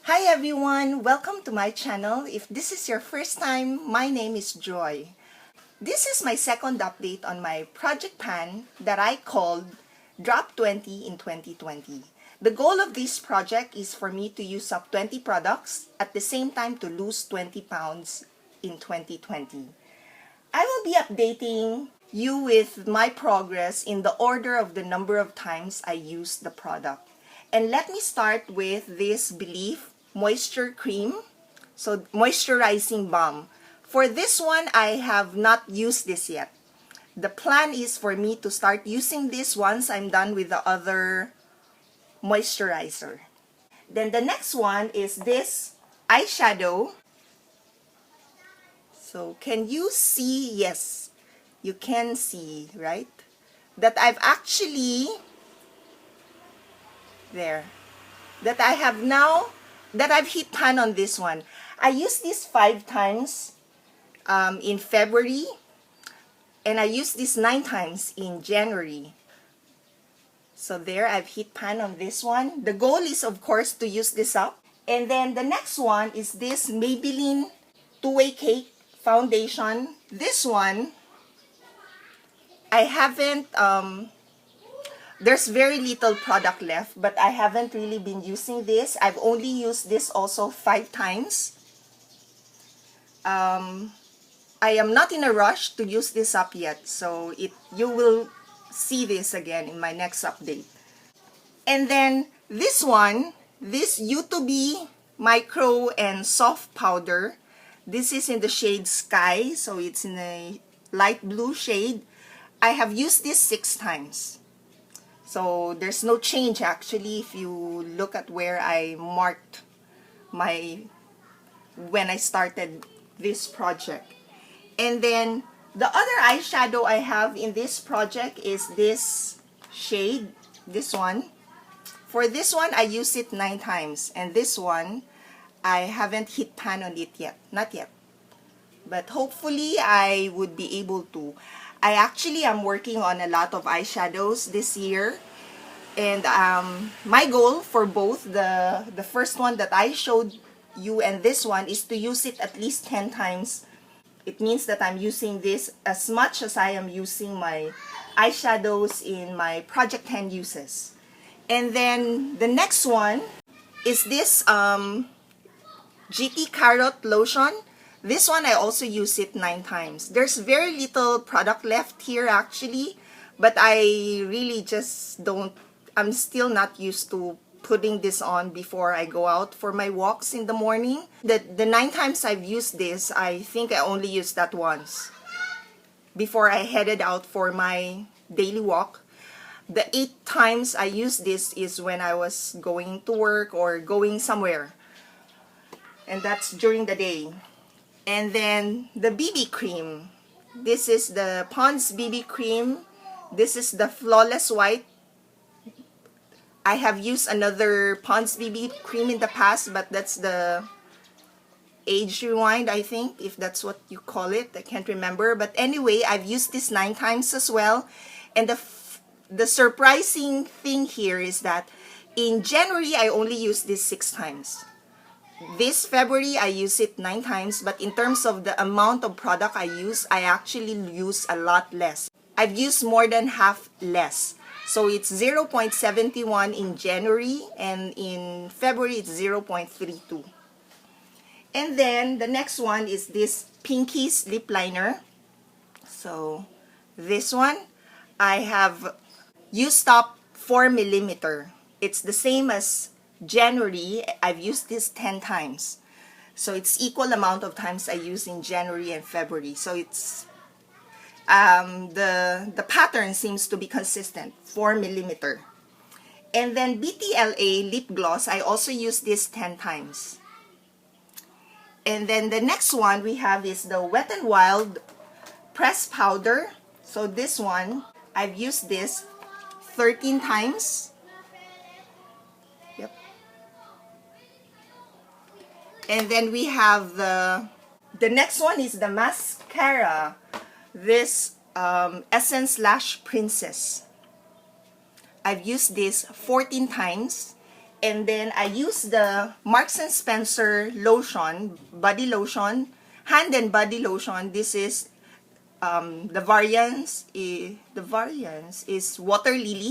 Hi everyone! Welcome to my channel. If this is your first time, my name is Joy. This is my second update on my project pan that I called Drop 20 in 2020. The goal of this project is for me to use up 20 products at the same time to lose 20 pounds in 2020. I will be updating you with my progress in the order of the number of times I use the product. And let me start with this Belif Moisture Cream, so moisturizing balm. For this one, I have not used this yet. The plan is for me to start using this once I'm done with the other moisturizer. Then the next one is this eyeshadow. So can you see? Yes, you can see, right? That I've actually, there, that I have now, that I've hit pan on this one. I used this 5 times in February, and I used this 9 times in January. So there, I've hit pan on this one. The goal is, of course, to use this up. And then the next one is this Maybelline Two-Way Cake Foundation. This one, I haven't, there's very little product left, but I haven't really been using this. I've only used this also 5 times. I am not in a rush to use this up yet, so you will see this again in my next update. And then this one, this U2B Micro and Soft Powder. This is in the shade Sky, so it's in a light blue shade. I have used this 6 times. So there's no change actually if you look at where I marked when I started this project. And then the other eyeshadow I have in this project is this shade, this one. For this one, I use it 9 times. And this one, I haven't hit pan on it yet. Not yet. But hopefully, I would be able to. I actually am working on a lot of eyeshadows this year. And my goal for both the first one that I showed you and this one is to use it at least 10 times. It means that I'm using this as much as I am using my eyeshadows in my Project 10 uses. And then the next one is this GT Carrot Lotion. This one I also use it 9 times. There's very little product left here actually, but I really just don't, I'm still not used to putting this on before I go out for my walks in the morning. The 9 times I've used this, I think I only used that once before I headed out for my daily walk. The 8 times I used this is when I was going to work or going somewhere. And that's during the day. And then the BB cream. This is the Pond's BB cream. This is the Flawless White. I have used another Pond's BB cream in the past, but that's the Age Rewind, I think, if that's what you call it. I can't remember. But anyway, I've used this 9 times as well. And the surprising thing here is that in January, I only used this 6 times. This February, I use it 9 times. But in terms of the amount of product I use, I actually use a lot less. I've used more than half less. So it's 0.71 in January, and in February it's 0.32. And then the next one is this Pinkies Lip Liner. So this one, I have used up 4 millimeter. It's the same as January. I've used this 10 times. So it's equal amount of times I use in January and February. So it's the pattern seems to be consistent, 4 millimeter. And then BTLA lip gloss, I also use this 10 times. And then the next one we have is the Wet n Wild pressed powder. So this one, I've used this 13 times. Yep. And then we have the next one is the mascara. This Essence Lash Princess. I've used this 14 times, And then I use the Marks and Spencer lotion, body lotion, hand and body lotion. This is the variance is Water Lily,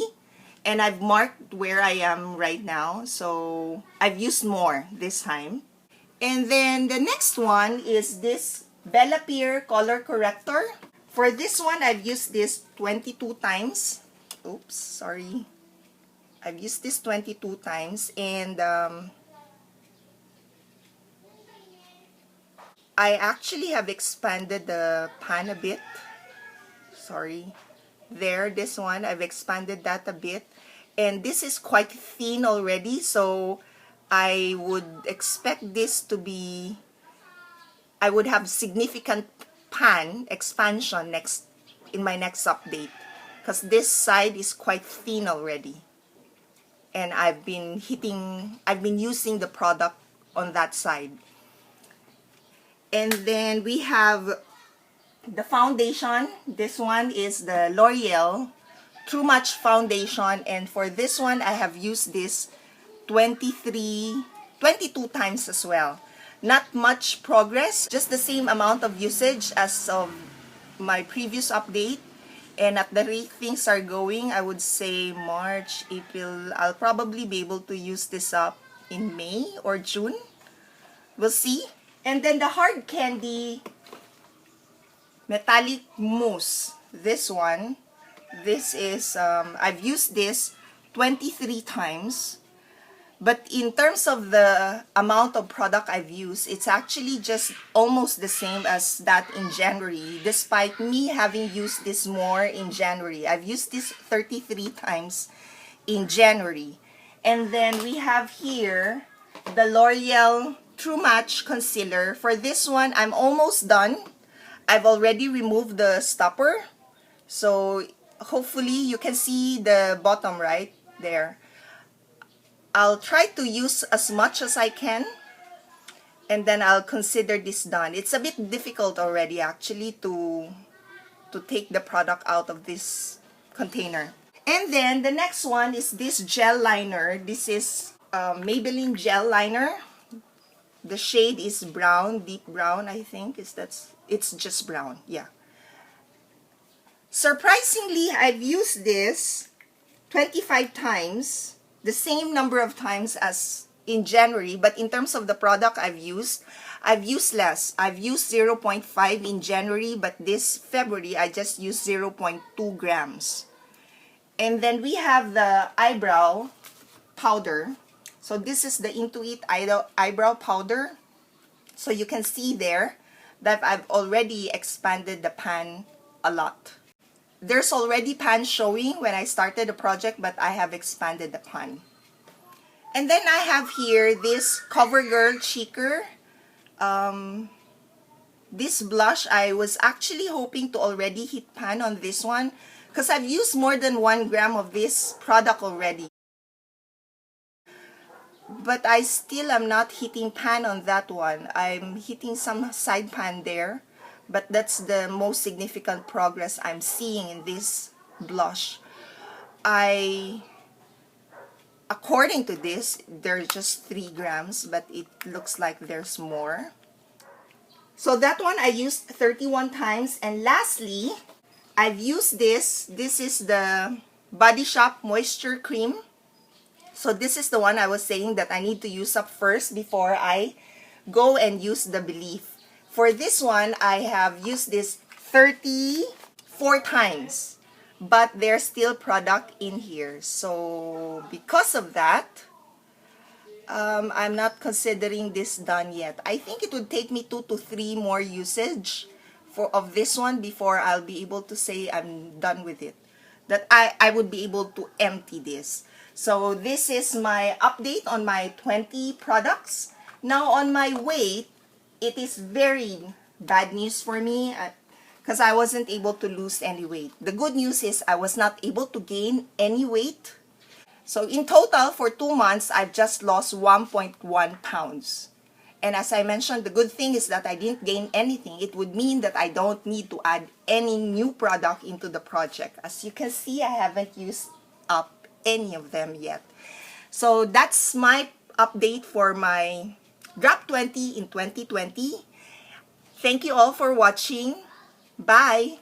and I've marked where I am right now, so I've used more this time. And then the next one is this Bella Peer color corrector. For this one, I've used this 22 times. Oops, sorry. I've used this 22 times, and I actually have expanded the pan a bit. Sorry. There, this one, I've expanded that a bit. And this is quite thin already, so I would expect this to be, I would have significant pan expansion in my next update, because this side is quite thin already. And I've been using the product on that side. And then we have the foundation. This one is the L'Oreal True Match Foundation, and for this one I have used this 22 times as well. Not much progress, just the same amount of usage as of my previous update. And at the rate things are going, I would say March, April, I'll probably be able to use this up in May or June. We'll see. And then the hard candy metallic mousse. This one, this is, I've used this 23 times. But in terms of the amount of product I've used, it's actually just almost the same as that in January, despite me having used this more in January. I've used this 33 times in January. And then we have here the L'Oreal True Match Concealer. For this one, I'm almost done. I've already removed the stopper. So hopefully you can see the bottom right there. I'll try to use as much as I can, and then I'll consider this done. It's a bit difficult already actually to take the product out of this container. And then the next one is this gel liner. This is Maybelline gel liner. The shade is brown, deep brown, I think. It's just brown, yeah. Surprisingly, I've used this 25 times. The same number of times as in January, but in terms of the product I've used less. I've used 0.5 in January, but this February I just used 0.2 grams. And then we have the eyebrow powder. So this is the Intuit eyebrow powder. So you can see there that I've already expanded the pan a lot. There's already pan showing when I started the project, but I have expanded the pan. And then I have here this CoverGirl Cheeker. This blush, I was actually hoping to already hit pan on this one, because I've used more than 1 gram of this product already. But I still am not hitting pan on that one. I'm hitting some side pan there. But that's the most significant progress I'm seeing in this blush. According to this, there's just 3 grams, but it looks like there's more. So that one I used 31 times. And lastly, I've used this. This is the Body Shop Moisture Cream. So this is the one I was saying that I need to use up first before I go and use the Belif. For this one, I have used this 34 times, but there's still product in here. So because of that, I'm not considering this done yet. I think it would take me 2 to 3 more usage of this one before I'll be able to say I'm done with it. That I would be able to empty this. So this is my update on my 20 products. Now on my weight, it is very bad news for me because I wasn't able to lose any weight. The good news is I was not able to gain any weight. So in total, for 2 months, I've just lost 1.1 pounds. And as I mentioned, the good thing is that I didn't gain anything. It would mean that I don't need to add any new product into the project. As you can see, I haven't used up any of them yet. So that's my update for my Drop 20 in 2020. Thank you all for watching. Bye!